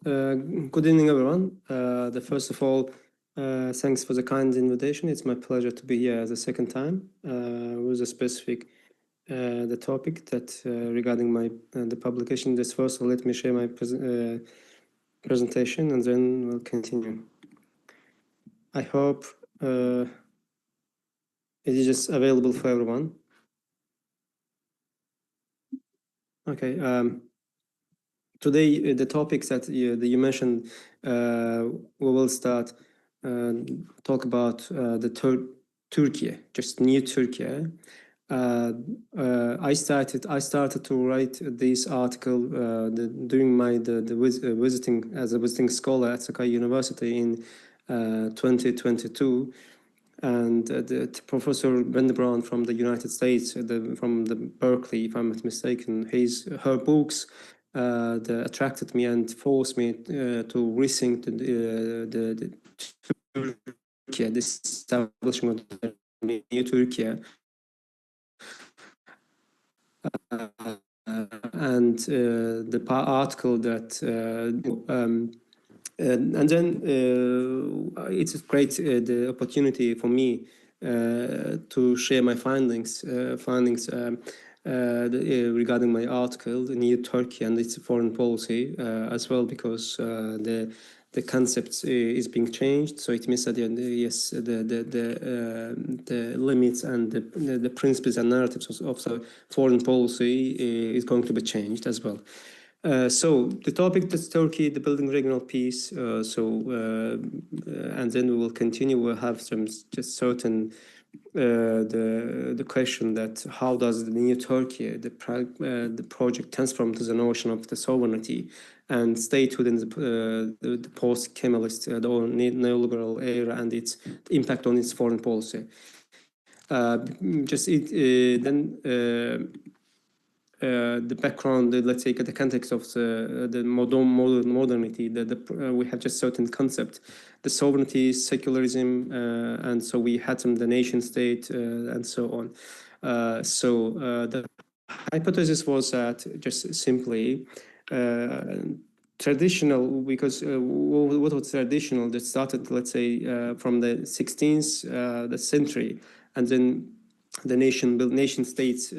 Good evening, everyone. First of all, thanks for the kind invitation. It's my pleasure to be here the second time with a specific the topic that regarding my the publication. This first, let me share my presentation, and then we'll continue. I hope it is just available for everyone. Okay. Today, the topics that you mentioned, we will start talk about the Türkiye, just new Türkiye. I started to write this article during my visiting as a visiting scholar at Sakai University in 2022. And the Professor Brenda Brown from the United States, from the Berkeley, if I'm not mistaken, her books attracted me and forced me to rethink the Turkey, this establishment of the new Turkey. And the article that and then it's a great the opportunity for me to share my findings regarding my article, the new Turkey and its foreign policy, as well, because the concept is being changed. So it means that yes, the limits and the principles and narratives of the foreign policy is going to be changed as well. So the topic is Turkey, the building regional peace. And then we will continue. We'll have some just certain the question that how does the new Turkey, the project, transform to the notion of the sovereignty and state within the post-Kemalist, the neoliberal era, and its impact on its foreign policy. The background, let's say, the context of the modernity. We have just certain concept, the sovereignty, secularism, and so we had the nation state and so on. The hypothesis was that just simply traditional, because what was traditional that started, let's say, from the 16th century, and then the nation states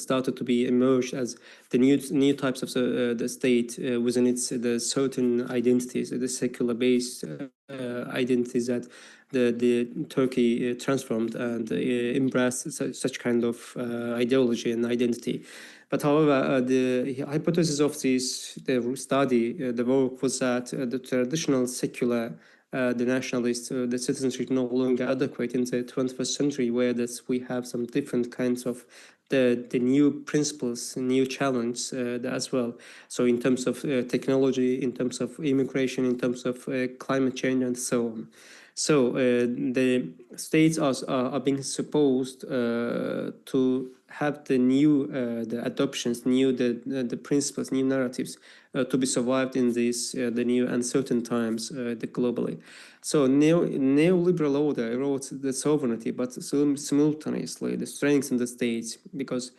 started to be emerged as the new types of the state within its the certain identities, the secular based identities that the Turkey transformed and embraced such kind of ideology and identity. But however, the hypothesis of this study, the work, was that the traditional secular the nationalist, the citizenship no longer adequate in the 21st century, where we have some different kinds of the new principles, new challenge as well. So in terms of technology, in terms of immigration, in terms of climate change, and so on. So the states are being supposed to have the new the adoptions, the principles, new narratives to be survived in these the new uncertain times globally. So neoliberal order erodes the sovereignty, but simultaneously the strength in the states, because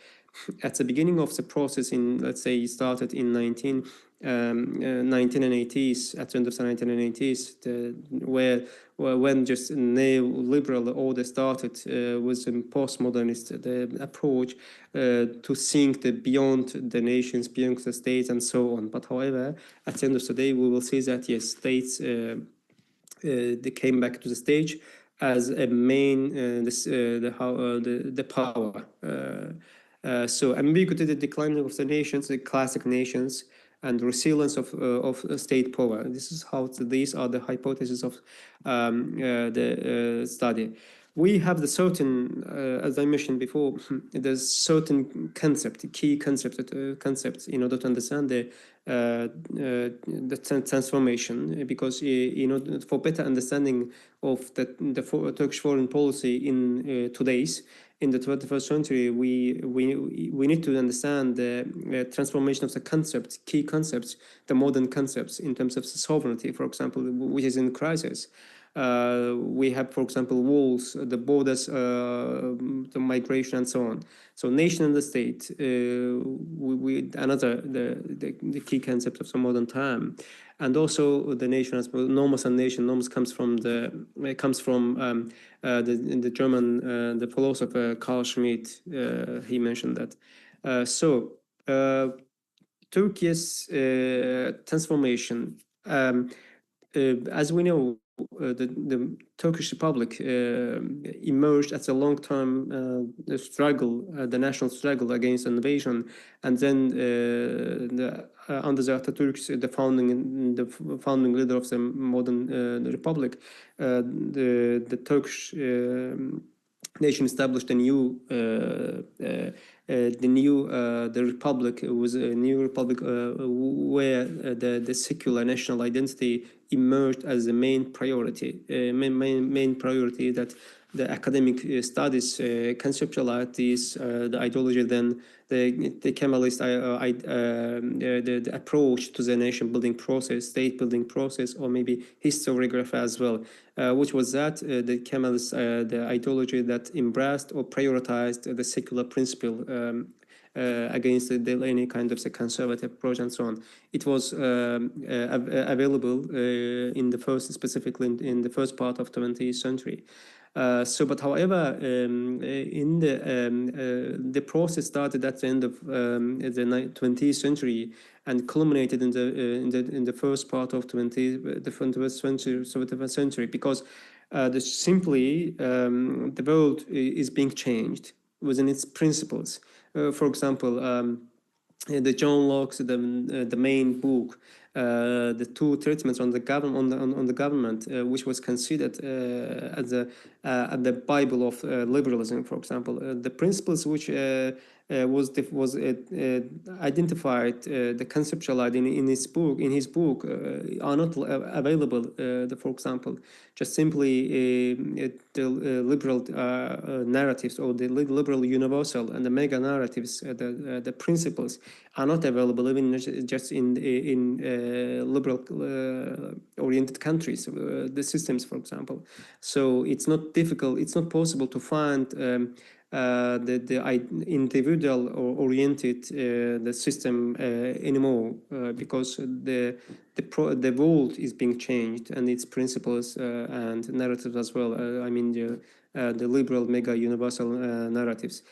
at the beginning of the process, in, let's say, it started in 1980s, at the end of the 1980s, when just neoliberal order started with a postmodernist approach to think beyond the nations, beyond the states, and so on. But however, at the end of the day, we will see that yes, states they came back to the stage as a main the power. So ambiguity, the decline of the nations, the classic nations, and resilience of state power. This is how these are the hypotheses of the study. We have the certain, as I mentioned before, there's certain key concepts in order to understand the transformation, because for better understanding of the Turkish foreign policy in in the 21st century, we need to understand the transformation of the key concepts, the modern concepts in terms of sovereignty, for example, which is in crisis. We have, for example, walls, the borders, the migration, and so on. So nation and the state, another the key concept of the modern time, and also the nation as well. Nomos and nation. Nomos comes from the German the philosopher Carl Schmitt. He mentioned that. Turkey's transformation, as we know, the Turkish Republic emerged as a long-term struggle, the national struggle against invasion, and then under the Atatürk's, the founding leader of the modern republic, the Turkish nation established a new the republic. It was a new republic where the secular national identity emerged as the main priority. Main priority that the academic studies conceptualize this the ideology. Then the Kemalist the approach to the nation building process, state building process, or maybe historiography as well, which was that the Kemalist the ideology that embraced or prioritized the secular principle against any kind of conservative approach and so on. It was available in the first, specifically in the first part of 20th century. But however, in the process started at the end of the 20th century and culminated in the first part of the 21st century, because simply the world is being changed within its principles. For example, the John Locke's the main book, the two treatments on the government, which was considered as the Bible of liberalism, for example, the principles which was identified, the conceptualized in his book are not available. For example, just simply the liberal narratives, or the liberal universal and the mega narratives, the principles are not available even just in liberal oriented countries, the systems, for example. So it's not difficult, it's not possible to find the individual oriented the system anymore, because the world is being changed, and its principles and narratives as well. I mean the liberal mega universal narratives.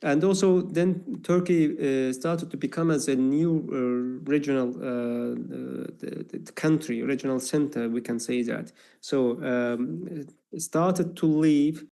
And also then Turkey started to become as a new regional the country, regional center, we can say that. So started to leave